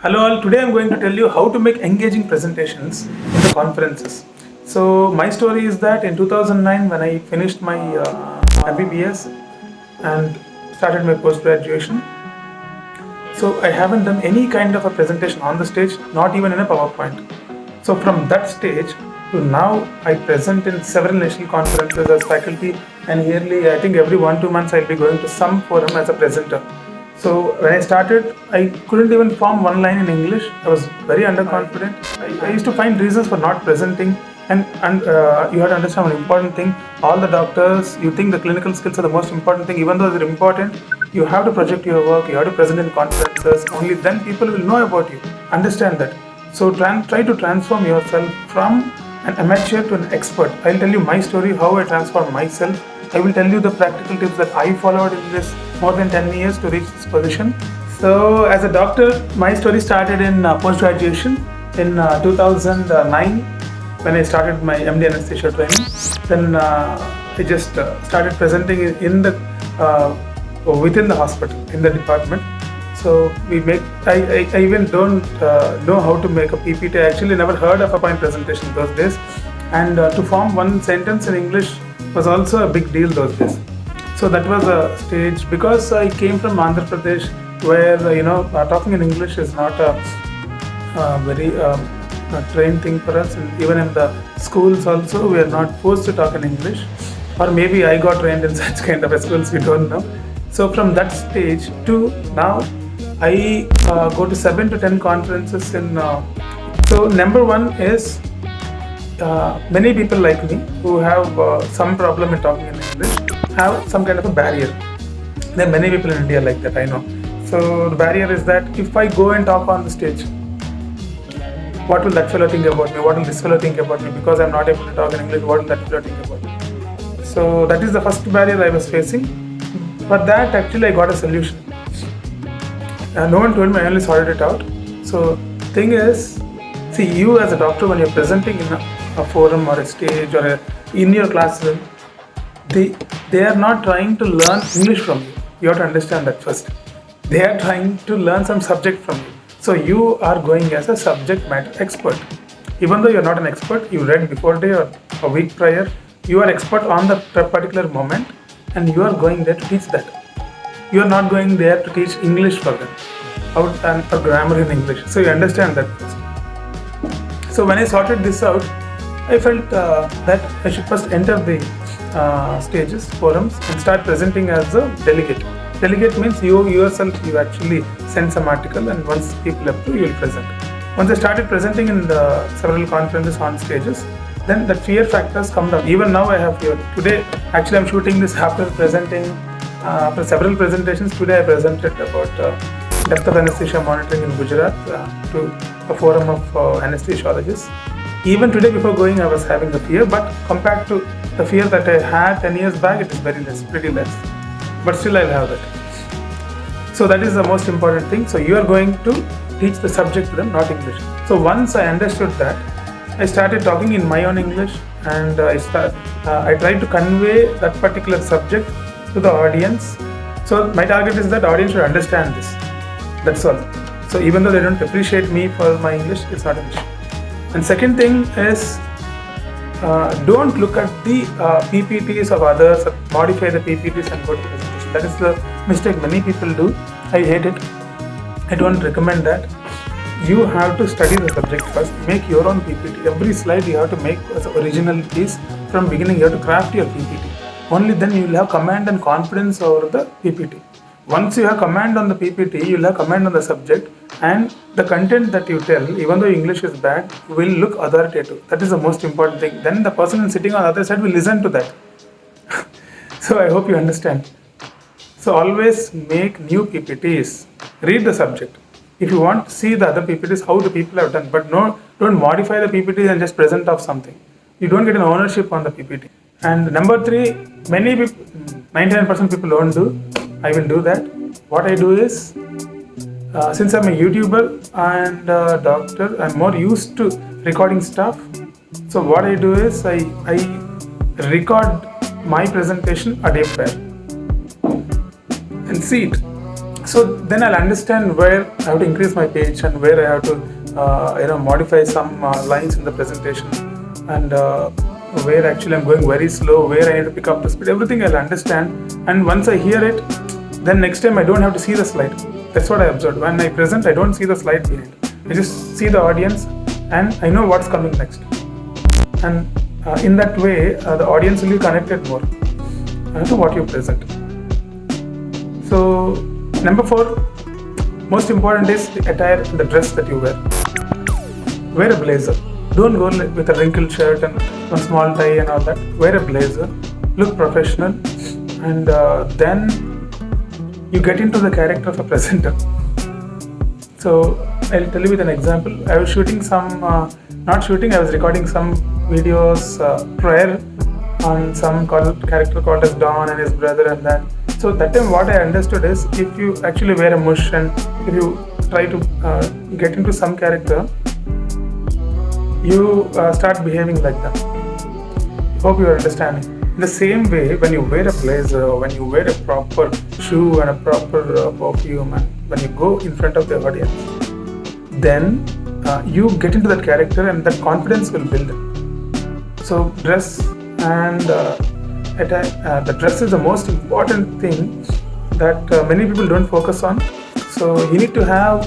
Hello all, today I'm going to tell you how to make engaging presentations in the conferences. So my story is that in 2009 when I finished my MBBS and started my post-graduation, so I haven't done any kind of a presentation on the stage, not even in a PowerPoint. So from that stage to now, I present in several national conferences as faculty, and yearly, I think every 1-2 months, I'll be going to some forum as a presenter. So when I started, I couldn't even form one line in English. I was very underconfident. I used to find reasons for not presenting, and you have to understand one important thing. All the doctors, you think the clinical skills are the most important thing, even though they're important. You have to project your work. You have to present in conferences. Only then people will know about you. Understand that. So try to transform yourself from an amateur to an expert. I'll tell you my story, how I transformed myself. I will tell you the practical tips that I followed in this more than 10 years to reach this position. So as a doctor, my story started in post-graduation in 2009 when I started my MD anesthesia training. Then I just started presenting in the within the hospital, in the department. So we make. I even don't know how to make a PPT. I actually never heard of a PowerPoint presentation those days, and to form one sentence in English was also a big deal those days. So that was a stage because I came from Andhra Pradesh, where talking in English is not a very trained thing for us, and even in the schools also we are not forced to talk in English, or maybe I got trained in such kind of schools, we don't know. So from that stage to now, I go to 7 to 10 conferences in. So number one is many people like me who have some problem in talking in English have some kind of a barrier. There are many people in India like that, I know. So the barrier is that if I go and talk on the stage, what will that fellow think about me? What will this fellow think about me? Because I'm not able to talk in English, what will that fellow think about me? So that is the first barrier I was facing. For that, actually, I got a solution. No one told me, I only sorted it out. So thing is, see, you as a doctor, when you're presenting in a forum or a stage or in your classroom, they are not trying to learn English from you. You have to understand that first. They are trying to learn some subject from you. So you are going as a subject matter expert. Even though you're not an expert, you read before day or a week prior, you are expert on the particular moment, and you are going there to teach that. You are not going there to teach English for them, and for grammar in English. So you understand that first. So when I sorted this out, I felt that I should first enter the stages, forums, and start presenting as a delegate. Delegate means you actually send some article, and once people approve, you will present. Once I started presenting in the several conferences on stages, then the fear factors come down. Even now I have fear. Today, actually I'm shooting this after presenting, after several presentations. Today I presented about depth of anesthesia monitoring in Gujarat to a forum of anesthesiologists. Even today before going I was having the fear, but compared to the fear that I had 10 years back, it is very less, pretty less. But still I'll have that. So that is the most important thing. So you are going to teach the subject to them, not English. So once I understood that, I started talking in my own English, and I tried to convey that particular subject to the audience. So my target is that the audience should understand this. That's all. So even though they don't appreciate me for my English, it's not an issue. And second thing is, don't look at the PPTs of others, or modify the PPTs and go to presentation. That is the mistake many people do. I hate it. I don't recommend that. You have to study the subject first, make your own PPT. Every slide you have to make as an original piece from beginning. You have to craft your PPT. Only then you will have command and confidence over the PPT. Once you have command on the PPT, you will have command on the subject, and the content that you tell, even though English is bad, will look authoritative. That is the most important thing. Then the person sitting on the other side will listen to that. So I hope you understand. So always make new PPTs. Read the subject. If you want to see the other PPTs, how the people have done, but don't modify the PPTs and just present off something. You don't get an ownership on the PPT. And number 3, many people, 99% people don't do. I will do that. What I do is, since I'm a YouTuber and a doctor, I'm more used to recording stuff. So what I do is, I record my presentation a day prior and see it. So then I'll understand where I have to increase my pitch and where I have to modify some lines in the presentation, and where actually I'm going very slow, where I need to pick up the speed. Everything I'll understand, and once I hear it, then next time I don't have to see the slide. That's what I observed. When I present, I don't see the slide behind. I just see the audience, and I know what's coming next. And in that way, the audience will be connected more to what you present. So number 4, most important is the attire and the dress that you wear. Wear a blazer. Don't go with a wrinkled shirt and one small tie and all that. Wear a blazer. Look professional, and then you get into the character of a presenter. So I'll tell you with an example. I was shooting I was recording some videos prior on some character called as Don and his brother, and then so that time what I understood is, if you actually wear a mush and if you try to get into some character, you start behaving like that. Hope you are understanding. In the same way, when you wear a blazer, or when you wear a proper shoe and a proper perfume, and when you go in front of the audience, then you get into that character and that confidence will build. So dress and the dress is the most important thing that many people don't focus on. So you need to have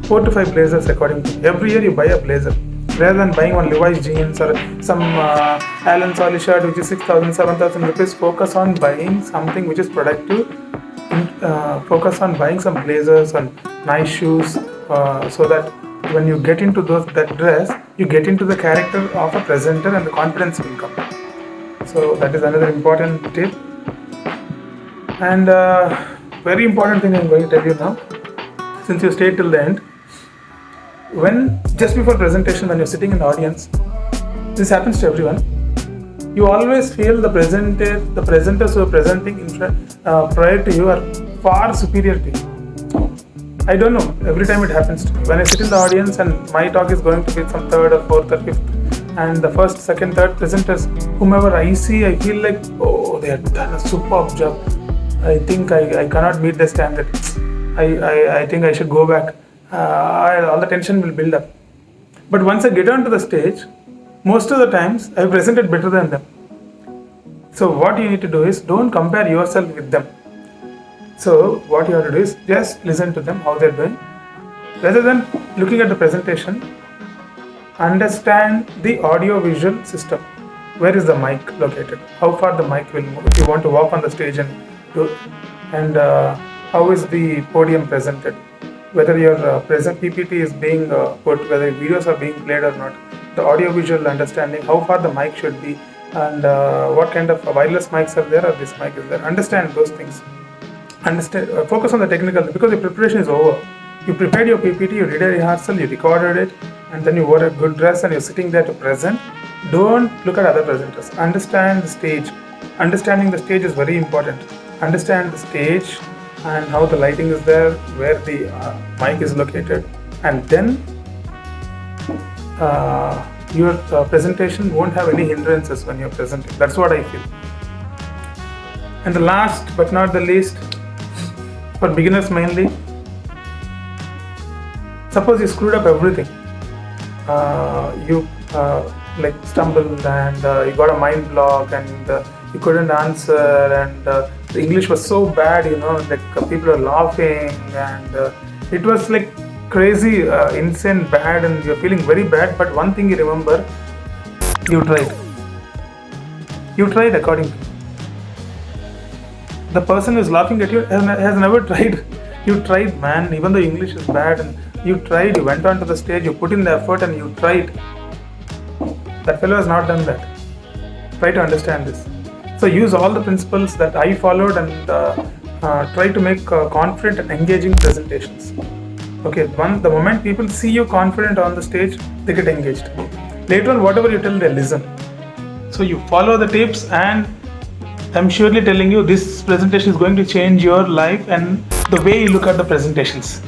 4 to 5 blazers according to. Every year you buy a blazer. Rather than buying one Levi's jeans or some Allen Solly shirt which is 6,000, 7,000 rupees, focus on buying something which is productive. Focus on buying some blazers and nice shoes, so that when you get into that dress, you get into the character of a presenter and the confidence will come. So that is another important tip. And very important thing I'm going to tell you now, since you stayed till the end. When just before presentation, when you're sitting in the audience, this happens to everyone. You always feel the presenters who are presenting prior to you are far superior to you. I don't know. Every time it happens to me. When I sit in the audience and my talk is going to be some 3rd or 4th or 5th, and the 1st, 2nd, 3rd presenters, whomever I see, I feel like, oh, they have done a superb job. I think I cannot meet the standard. I think I should go back. All the tension will build up. But once I get onto the stage, most of the times I presented better than them. So what you need to do is, don't compare yourself with them. So what you have to do is just listen to them, how they're doing. Rather than looking at the presentation, understand the audio-visual system. Where is the mic located? How far the mic will move? If you want to walk on the stage and do, and how is the podium presented? Whether your present PPT is being put, whether videos are being played or not, the audio-visual understanding, how far the mic should be, and what kind of wireless mics are there or this mic is there. Understand those things. Focus on the technical, because your preparation is over. You prepared your PPT, you did a rehearsal, you recorded it, and then you wore a good dress and you're sitting there to present. Don't look at other presenters. Understand the stage. Understanding the stage is very important. Understand the stage and how the lighting is there, where the mic is located, and then your presentation won't have any hindrances when you're presenting. That's what I feel. And the last but not the least, for beginners mainly, suppose you screwed up everything. You stumbled and you got a mind block and you couldn't answer, and the English was so bad, people are laughing, and it was like crazy, insane bad, and you're feeling very bad. But one thing you remember, you tried. You tried according to the person who is laughing at you has never tried. You tried, man, even though English is bad, and you tried, you went onto the stage, you put in the effort and you tried. That fellow has not done that. Try to understand this. So use all the principles that I followed and try to make confident and engaging presentations. Okay, the moment people see you confident on the stage, they get engaged. Later on, whatever you tell, they listen. So you follow the tips, and I'm surely telling you this presentation is going to change your life and the way you look at the presentations.